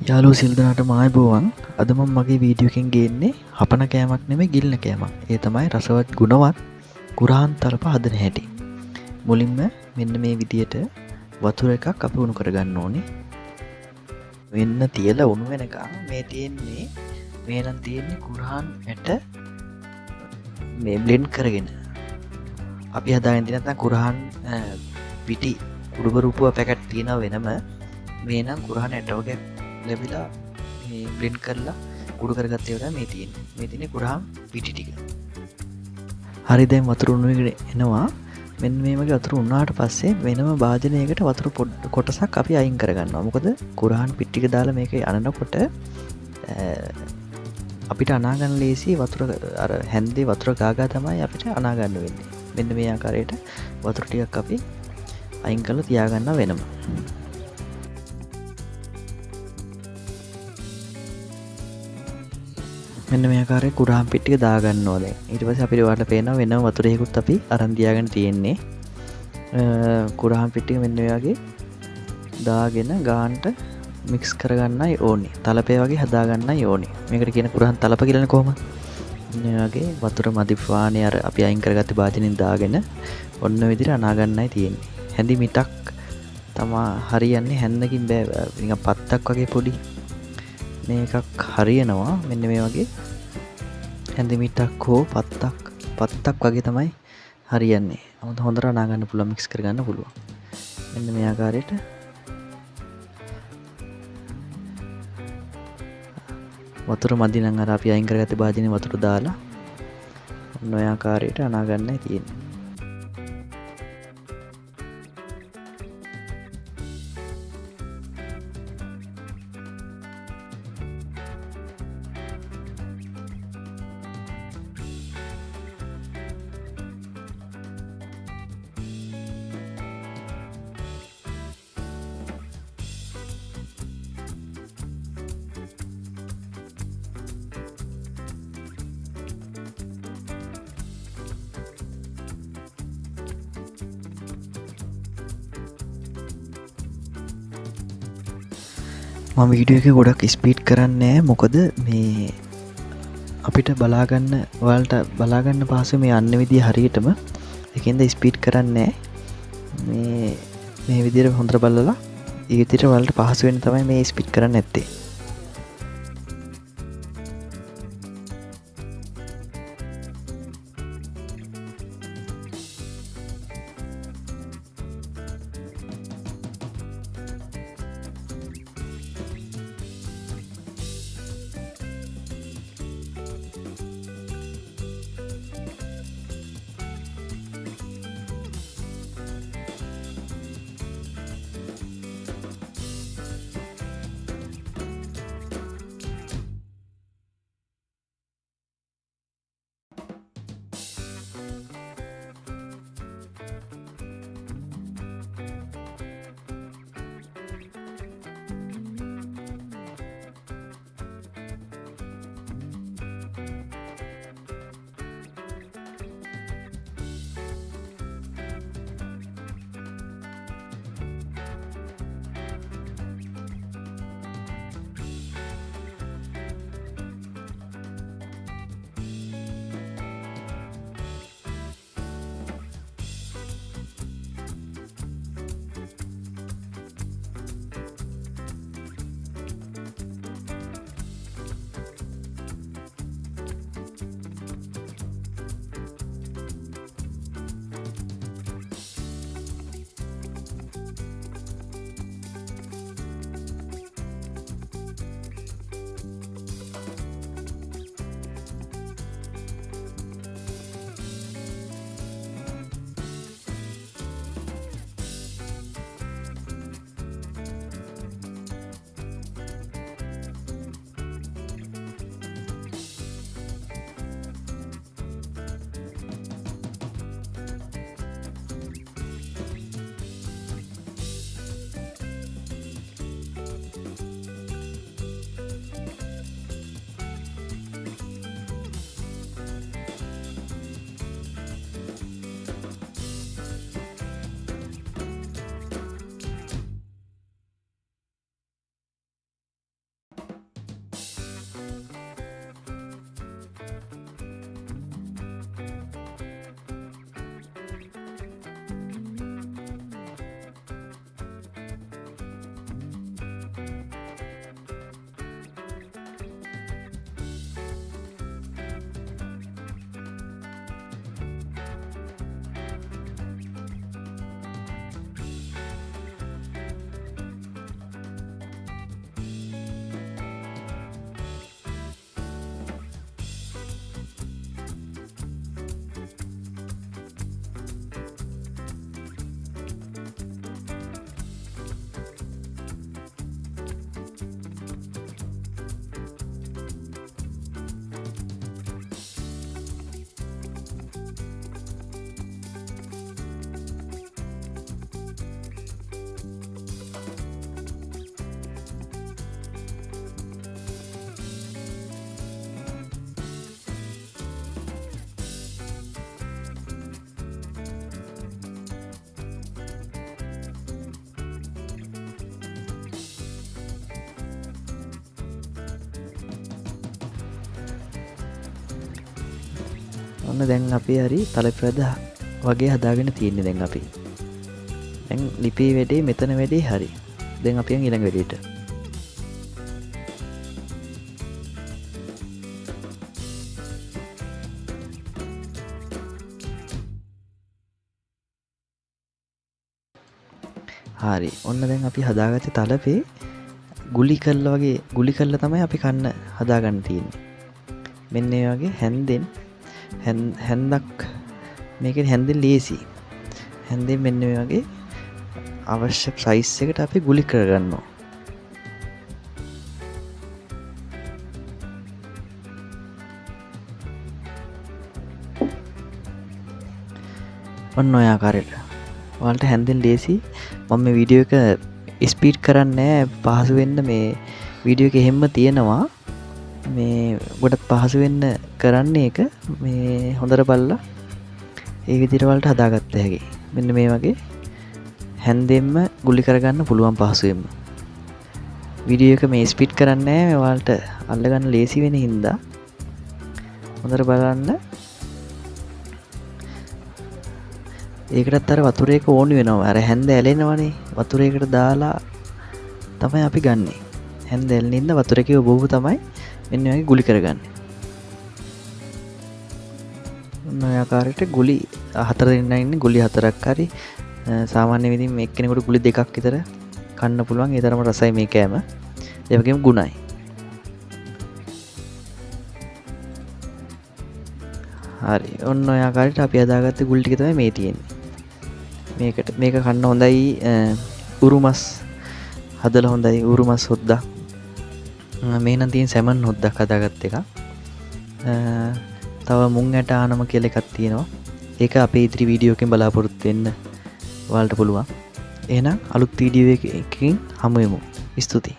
යාලු සිල්දනට මයිබෝවන් අද මම මගේ වීඩියෝකින් ගේන්නේ හපන කෑමක් නෙමේ ගිල්න කෑමක්. ඒ තමයි රසවත් ගුණවත් කුරාන් තලප හදන හැටි. මුලින්ම මෙන්න මේ විදියට වතුර එකක් අපි උණු කරගන්න ඕනේ. වෙන්න තියලා උණු වෙනකම් මේ තියෙන්නේ මේනම් තියෙන්නේ කුරාන් ඇට මේ බ්ලෙන්ඩ් කරගෙන. අපි හදාගෙන තියෙන නැත්නම් කුරාන් පිටි කුඩුබරුපුව පැකට් තියෙනවා වෙනම. මේ නම් කුරාන් ඇට වගේ ලැබිලා මේ බ්ලෙන්ඩ් කරලා කුඩු කරගත්තේ වල මේ තියෙන්නේ කුරාන් පිටි ටික. හරි දැන් වතුර උණු වෙගෙන එනවා. මෙන්න මේ වගේ වතුර උණාට පස්සේ වෙනම භාජනයකට වතුර කොටසක් අපි අයින් කරගන්නවා. මොකද කුරාන් පිටි ටික දාලා මේක අනනකොට අපිට අනා ගන්න ලේසි වතුර අර හැන්දේ වතුර ගාගා තමයි අපිට අනා ගන්න වෙන්නේ. මෙන්න මේ ආකාරයට වතුර ටිකක් අපි අයින් කරලා තියාගන්න වෙනම. මෙන්න මේ ආකාරයේ කුරාන් පිටි ටික දාගන්න ඕනේ. ඊට පස්සේ අපිට වාට පේනවා වෙනම වතුරේකුත් අපි අරන් තියාගෙන තියෙන්නේ. කුරාන් පිටි ටික මෙන්න මේ වගේ දාගෙන ගාන්ට මික්ස් කරගන්නයි ඕනේ. තලපේ වගේ හදාගන්නයි ඕනේ. මේකට කියන කුරාන් තලප කියලානේ කොහොමද? මේ වගේ වතුර මදි ප්‍රමාණය අර අපි අයින් කරගත්ත භාජනෙන් දාගෙන ඔන්න ඔය විදිහට අනා ගන්නයි තියෙන්නේ. හැඳි මිටක් තමා හරියන්නේ හැන්නකින් බෑ. නිකන් පත්තක් වගේ පොඩි මේකක් හරියනවා. මෙන්න මේ වගේ හැඳි මිටක් හෝ පත්තක් වගේ තමයි හරියන්නේ. 아무ත් හොඳට අනා ගන්න පුළුවන්, මික්ස් කරගන්න පුළුවන්. මෙන්න මේ ආකාරයට වතුර මදි නම් අර අපි අයින් කරගත්ත භාජනේ වතුර දාලා ඔන්න ඔය ආකාරයට අනා ගන්නයි තියෙන්නේ. මම වීඩියෝ එක ගොඩක් ස්පීඩ් කරන්නේ මොකද මේ අපිට ඔයාලට බලාගන්න පහසු මේ යන්න විදිය හරියටම. ඒකෙන්ද ස්පීඩ් කරන්නේ මේ විදියට හොඳට බලලා ඒ විදියට ඔයාලට පහසු වෙන්න තමයි මේ ස්පීඩ් කරන්නේ නැත්තේ. ඔන්න දැන් අපි හරි තලප්‍රද වගේ හදාගෙන තියෙන්නේ දැන් අපි. දැන් ලිපියේ වැඩේ මෙතන වැඩේ හරි. දැන් අපි යන් ඊළඟ වැඩේට. හරි. ඔන්න දැන් අපි හදාගත්තේ තලපේ ගුලි කරලා වගේ ගුලි කරලා තමයි අපි කන්න හදාගන්න තියෙන්නේ. මෙන්න මේ වගේ හැන්දෙන් හැන්දක් මේකෙන් හැන්දෙන් ලේසි. හැන්දෙන් මෙන්න මේ වගේ අවශ්‍ය සයිස් එකට අපි ගුලි කරගන්නවා. ඔන්න ඔය ආකාරයට. ඔයාලට හැන්දෙන් ලේසි. මම මේ වීඩියෝ එක ස්පීඩ් කරන්නේ පහසු වෙන්න මේ වීඩියෝ එක එහෙම්ම තියෙනවා. මේ ගොඩක් පහසු වෙන්න කරන්නේ එක මේ හොඳට බලලා ඒ විදිහට වලට හදාගත්ත හැකි. මෙන්න මේ වගේ හැන්දෙන්ම ගුලි කරගන්න පුළුවන් පහසුවෙන්ම. වීඩියෝ එක මේ ස්පීඩ් කරන්නේ නැහැ. ඔයාලට අල්ලගන්න ලේසි වෙන හින්දා හොඳට බලන්න. ඒකටත් අර වතුර එක ඕනි වෙනවා. අර හැන්ද ඇලෙනවනේ. වතුර එකට දාලා තමයි අපි ගන්නෙ. හැන්ද ඇලෙන ඉඳ වතුර එකේ ඔබව තමයි මෙන්න වගේ ගුලි කරගන්නේ. ඔන්න ඔය ආකාරයට ගුලි 4 දෙනා ඉන්නේ. ගුලි 4ක් හරි සාමාන්‍ය විදිහින් මේ එක්කෙනෙකුට ගුලි 2ක් විතර කන්න පුළුවන්. ඒ තරම රසයි මේ කෑම. ඒ වගේම ගුණයි. හරි. ඔන්න ඔය ආකාරයට අපි හදාගත්ත ගුලි ටික තමයි මේ තියෙන්නේ. මේක කන්න හොඳයි. උරුමස් හදලා හොඳයි. උරුමස් හොද්දා මේ නම් තියෙන සැමන් හොද්දක් හදාගත්ත එක. තව මුං ඇට ආනම කියලා එකක් තියෙනවා. ඒක අපේ ඉදිරි වීඩියෝ එකෙන් බලාපොරොත්තු වෙන්න ඔයාලට පුළුවන්. එහෙනම් අලුත් වීඩියෝ එකකින් හමු වෙමු. ස්තුතියි.